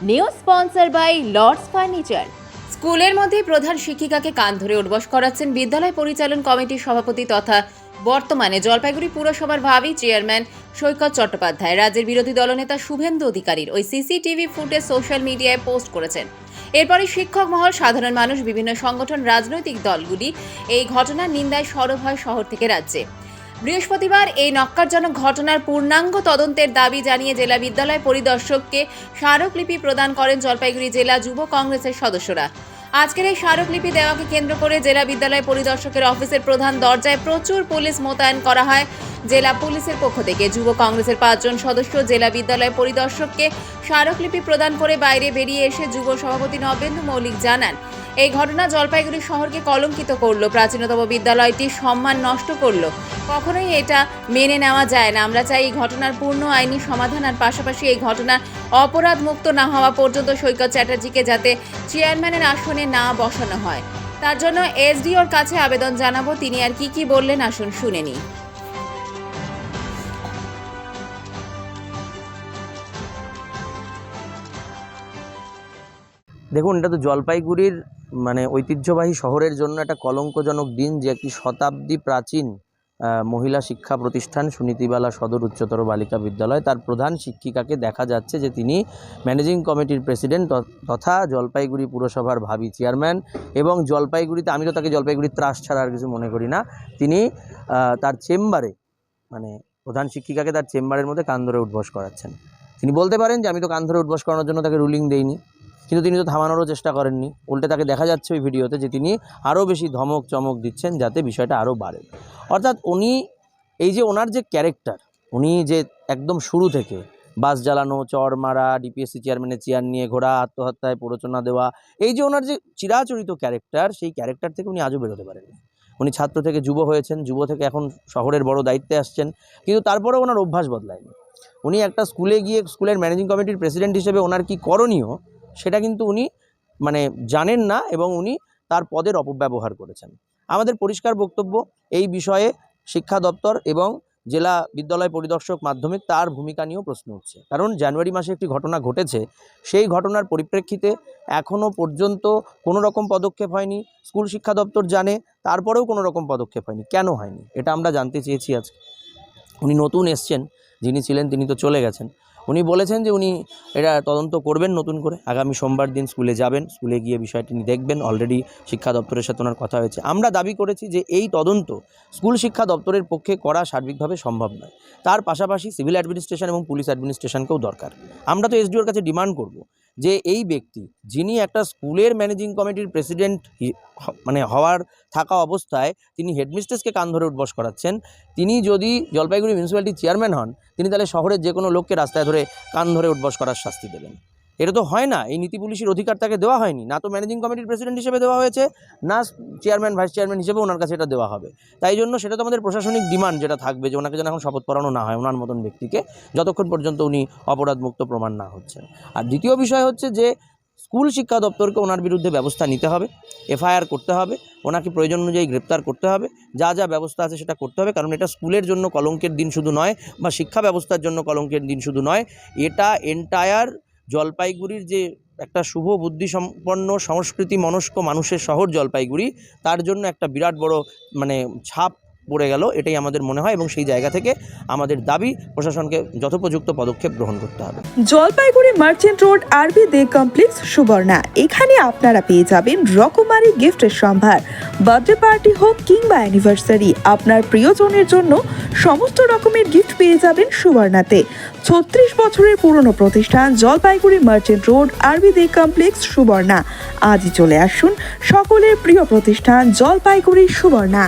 New sponsor by Lords furniture. স্কুলের মধ্যে প্রধান শিক্ষিকাকে কান ধরে উঠবস করাচ্ছেন বিদ্যালয় পরিচালন কমিটির সভাপতি তথা বর্তমানে জলপাইগুড়ি পুরসভার ভাবি চেয়ারম্যান সৈকত চট্টোপাধ্যায়। রাজ্যের বিরোধী দলনেতা শুভেন্দু অধিকারীর ওই সিসিটিভি ফুটেজ সোশ্যাল মিডিয়ায় পোস্ট করেছেন। এরপরে শিক্ষক মহল, সাধারণ মানুষ, বিভিন্ন সংগঠন, রাজনৈতিক দলগুলি এই ঘটনার নিন্দায় সরব হয় শহর থেকে রাজ্যে। বৃহস্পতিবার এই নক্কারজনক ঘটনার পূর্ণাঙ্গ তদন্তের দাবি জানিয়ে জেলা বিদ্যালয় পরিদর্শককে স্মারকলিপি প্রদান করেন জলপাইগুড়ি জেলা যুব কংগ্রেসের সদস্যরা। আজকের এই স্মারকলিপি দেওয়াকে কেন্দ্র করে জেলা বিদ্যালয় পরিদর্শকের অফিসের প্রধান দরজায় প্রচুর পুলিশ মোতায়েন করা হয় জেলা পুলিশের পক্ষ থেকে। যুব কংগ্রেসের 5 জন সদস্য জেলা বিদ্যালয় পরিদর্শককে স্মারকলিপি প্রদান করে বাইরে বেরিয়ে এসে যুব সভাপতি নবেন্দু মৌলিক জানান, এই ঘটনা জলপাইগুড়ি শহরকে কলঙ্কিত করলো, প্রাচীনতম বিদ্যালয়টির সম্মান নষ্ট করলো। কখনোই এটা মেনে নেওয়া যায় না। আমরা চাই এই ঘটনার পূর্ণ আইনি সমাধান, আর পাশাপাশি এই ঘটনা অপরাধ মুক্ত না হওয়া পর্যন্ত সৈকত চ্যাটার্জিকে যাতে চেয়ারম্যানের আসনে না বসানো হয়, তার জন্য এসডিওর কাছে আবেদন জানাবো। তিনি আর কি বললেন আসুন শুনে নিই। দেখুন, এটা তো জলপাইগুড়ির ঐতিহ্যবাহী শহরের জন্য একটা কলঙ্কজনক দিন, যে একটি শতাব্দী প্রাচীন মহিলা শিক্ষা প্রতিষ্ঠান সুনীতিবালা সদর উচ্চতর বালিকা বিদ্যালয়, তার প্রধান শিক্ষিকাকে দেখা যাচ্ছে যে তিনি ম্যানেজিং কমিটির প্রেসিডেন্ট তথা জলপাইগুড়ি পুরসভার ভাবি চেয়ারম্যান, এবং জলপাইগুড়িতে, আমি তো তাকে জলপাইগুড়ির ত্রাস ছাড়া আর কিছু মনে করি না, তিনি তার চেম্বারে প্রধান শিক্ষিকাকে তার চেম্বারের মধ্যে কান ধরে উঠবস করাচ্ছেন। তিনি বলতে পারেন যে আমি তো কান ধরে উঠবস করানোর জন্য তাকে রুলিং দেইনি, কিন্তু তিনি তো থামানোরও চেষ্টা করেননি। উল্টে তাকে দেখা যাচ্ছে ওই ভিডিওতে যে তিনি আরও বেশি ধমক চমক দিচ্ছেন যাতে বিষয়টা আরও বাড়ে। অর্থাৎ উনি এই যে ওনার যে ক্যারেক্টার, উনি যে একদম শুরু থেকে বাস জ্বালানো, চর মারা, ডিপিএসসি চেয়ারম্যানের চেয়ার নিয়ে ঘোরা, আত্মহত্যায় প্ররোচনা দেওয়া, এই যে ওনার যে চিরাচরিত ক্যারেক্টার, সেই ক্যারেক্টার থেকে উনি আজও বেরোতে পারেননি। উনি ছাত্র থেকে যুব হয়েছেন, যুব থেকে এখন শহরের বড় দায়িত্বে আসছেন, কিন্তু তারপরেও ওনার অভ্যাস বদলায়নি। উনি একটা স্কুলে গিয়ে স্কুলের ম্যানেজিং কমিটির প্রেসিডেন্ট হিসেবে ওনার কী করণীয় সেটা কিন্তু উনি জানেন না, এবং উনি তার পদের অপব্যবহার করেছেন। আমাদের পরিষ্কার বক্তব্য এই বিষয়ে শিক্ষা দপ্তর এবং জেলা বিদ্যালয় পরিদর্শক মাধ্যমিক তার ভূমিকা নিয়েও প্রশ্ন উঠছে। কারণ জানুয়ারি মাসে একটি ঘটনা ঘটেছে, সেই ঘটনার পরিপ্রেক্ষিতে এখনও পর্যন্ত কোনো রকম পদক্ষেপ হয়নি। স্কুল শিক্ষা দপ্তর জানে, তারপরেও কোনো রকম পদক্ষেপ হয়নি। কেন হয়নি এটা আমরা জানতে চেয়েছি আজকে। উনি নতুন এসছেন, যিনি ছিলেন তিনি তো চলে গেছেন। উনি বলেছেন যে উনি এটা তদন্ত করবেন নতুন করে, আগামী সোমবার দিন স্কুলে যাবেন, স্কুলে গিয়ে বিষয়টি দেখবেন। অলরেডি শিক্ষা দপ্তরের সাথে ওনার কথা হয়েছে। আমরা দাবি করেছি যে এই তদন্ত স্কুল শিক্ষা দপ্তরের পক্ষে করা সার্বিকভাবে সম্ভব নয়, তার পাশাপাশি সিভিল অ্যাডমিনিস্ট্রেশন এবং পুলিশ অ্যাডমিনিস্ট্রেশনকেও দরকার। আমরা তো এসডিওর কাছে ডিমান্ড করব যে এই ব্যক্তি, যিনি একটা স্কুলের ম্যানেজিং কমিটির প্রেসিডেন্ট হওয়ার থাকা অবস্থায় তিনি হেডমিস্ট্রেসকে কান ধরে উঠবস করাচ্ছেন, তিনি যদি জলপাইগুড়ি মিউনিসিপ্যালিটির চেয়ারম্যান হন, তিনি তাহলে শহরের যে কোনো লোককে রাস্তায় ধরে কান ধরে উঠবস করার শাস্তি দেবেন। এটা তো হয় না। এই নীতি পুলিশের অধিকার তাকে দেওয়া হয়নি, না তো ম্যানেজিং কমিটির প্রেসিডেন্ট হিসেবে দেওয়া হয়েছে, না চেয়ারম্যান ভাইস চেয়ারম্যান হিসেবে ওনার কাছে এটা দেওয়া হবে। তাই জন্য সেটা তো আমাদের প্রশাসনিক ডিমান্ড যেটা থাকবে, যে ওনাকে যেন এখন শপথ পড়ানো না হয় ওনার মতন ব্যক্তিকে, যতক্ষণ পর্যন্ত উনি অপরাধমুক্ত প্রমাণ না হচ্ছেন। আর দ্বিতীয় বিষয় হচ্ছে যে স্কুল শিক্ষা দপ্তরকে ওনার বিরুদ্ধে ব্যবস্থা নিতে হবে, এফআইআর করতে হবে, ওনাকে প্রয়োজন অনুযায়ী গ্রেপ্তার করতে হবে, যা যা ব্যবস্থা আছে সেটা করতে হবে। কারণ এটা স্কুলের জন্য কলঙ্কের দিন শুধু নয়, বা শিক্ষা ব্যবস্থার জন্য কলঙ্কের দিন শুধু নয়, এটা এন্টায়ার জলপাইগুড়ির যে একটা শুভ বুদ্ধিসম্পন্ন সংস্কৃতি মনস্ক মানুষের শহর জলপাইগুড়ি, তার জন্য একটা বিরাট বড় ছাপ পড়ে গেল, এটাই আমাদের মনে হয়। এবং সেই জায়গা থেকে আমাদের দাবি প্রশাসনকে যথোপযুক্ত পদক্ষেপ গ্রহণ করতে হবে। জলপাইগুড়ি মার্চেন্ট রোড আরবি দে কমপ্লেক্স সুবর্ণা, এখানে আপনারা পেয়ে যাবেন রকমারি গিফটের সম্ভার। বার্থডে পার্টি হোক কিংবা অ্যানিভার্সারি, আপনার প্রিয়জনের জন্য সমস্ত রকমের গিফট পেয়ে যাবেন সুবর্ণাতে। 36 বছরের পুরনো প্রতিষ্ঠান জলপাইগুড়ি মার্চেন্ট রোড আরবি দে কমপ্লেক্স সুবর্ণা। আজই চলে আসুন সকলের প্রিয় প্রতিষ্ঠান জলপাইগুড়ি সুবর্ণা।